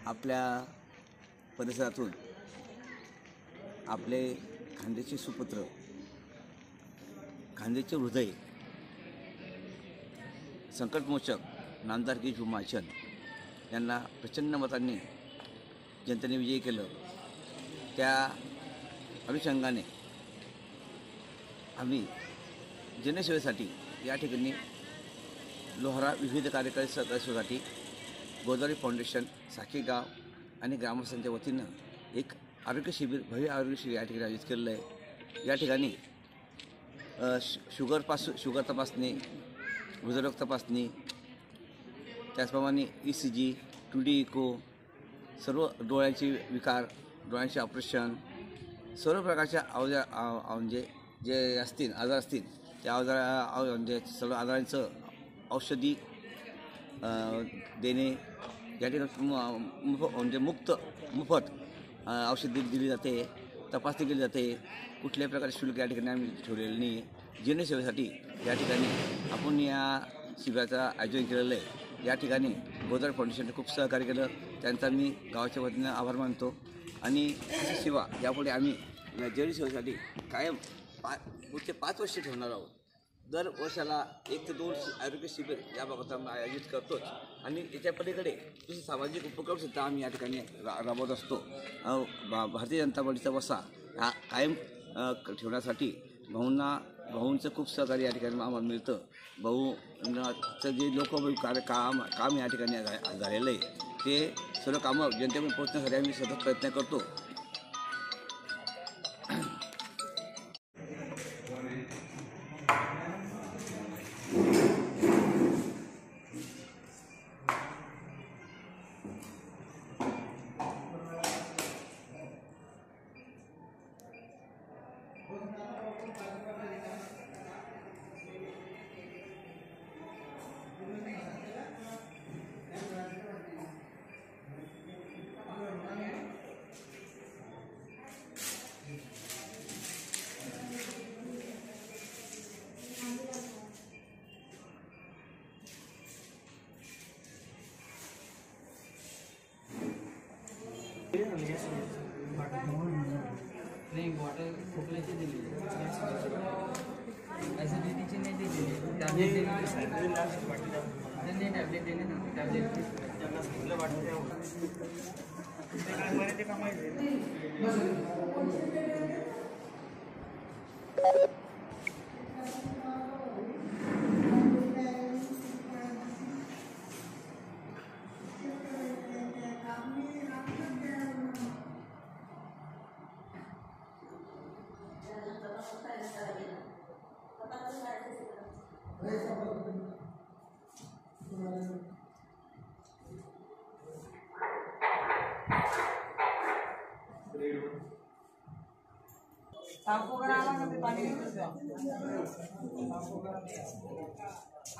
आपल्या परिसरातून आपले खांद्याचे सुपुत्र, खांद्याचे हृदय, संकटमोचक नामदार गिरीश महाजन यांना प्रचंड मतांनी जनतेने विजयी केलं। त्या अनुषंगाने आम्ही जनसेवेसाठी या ठिकाणी लोहारा विविध कार्यकारी सहकारी सोसायटी, गोदावरी फाउंडेशन, साखीगाव आणि ग्रामस्थांच्या वतीनं एक आरोग्य शिबिर, भव्य आरोग्य शिबिर या ठिकाणी आयोजित केलेलं आहे। या ठिकाणी शुगर तपासणी, हृदयरोग तपासणी, त्याचप्रमाणे ECG, 2D इको, सर्व डोळ्यांचे विकार, डोळ्यांचे ऑपरेशन, सर्व प्रकारच्या म्हणजे जे आजार असतील त्या म्हणजे सर्व आजारांचं औषधी देणे या ठिकाणी म्हणजे मोफत औषधी दिली जाते, तपासणी केली जाते। कुठल्याही प्रकारचे शुल्क या ठिकाणी आम्ही ठेवलेलं नाही। जनसेवेसाठी या ठिकाणी आपण या शिबिराचं आयोजन केलेलं आहे। या ठिकाणी गोदावरी फाउंडेशनने खूप सहकार्य केलं, त्यांचा मी गावाच्या वतीनं आभार मानतो। आणि अशी सेवा यापुढे आम्ही या जनसेवेसाठी कायम पुढचे 5 वर्ष ठेवणार आहोत। दर वर्षाला 1 ते 2 आरोग्य शिबिर याबाबत आम्ही आयोजित करतोच आणि याच्या पलीकडे दुसरे सामाजिक उपक्रमसुद्धा आम्ही या ठिकाणी राबवत असतो। भारतीय जनता पार्टीचा वसा हा कायम ठेवण्यासाठी भाऊंचं खूप सहकार्य या ठिकाणी आम्हाला मिळतं। भाऊचं जे लोकोपयोगी काम या ठिकाणी झालेलं आहे ते सर्व कामं जनतेपर्यंत पोहोचण्यासाठी आम्ही सतत प्रयत्न करतो। नहीं बॉटल खोकल्याची दिली, ॲसिडिटीची नाही दिली, टॅब्लेट दिली टॅब्लेट दिले ना, टॅब्लेट त्यांना सांगितलं वाटतं ते काय बरे ते कमायचे।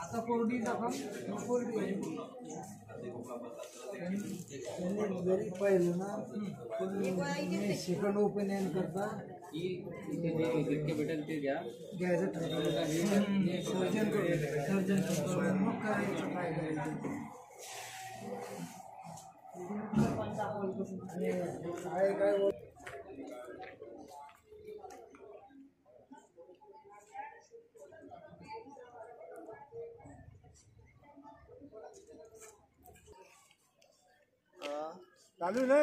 आता 4D जरी पाहिलं ना सेकंड ओपिनियन करता भेटेल ते घ्यायचं ठरवलं। सर्जन मग करायचं काय करायचं काय चालू ना।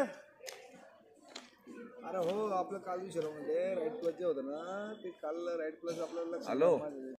अरे हो, आपलं काल विचारामध्ये राईट प्लस जे होतं ना ते काल राईट प्लस आपल्याला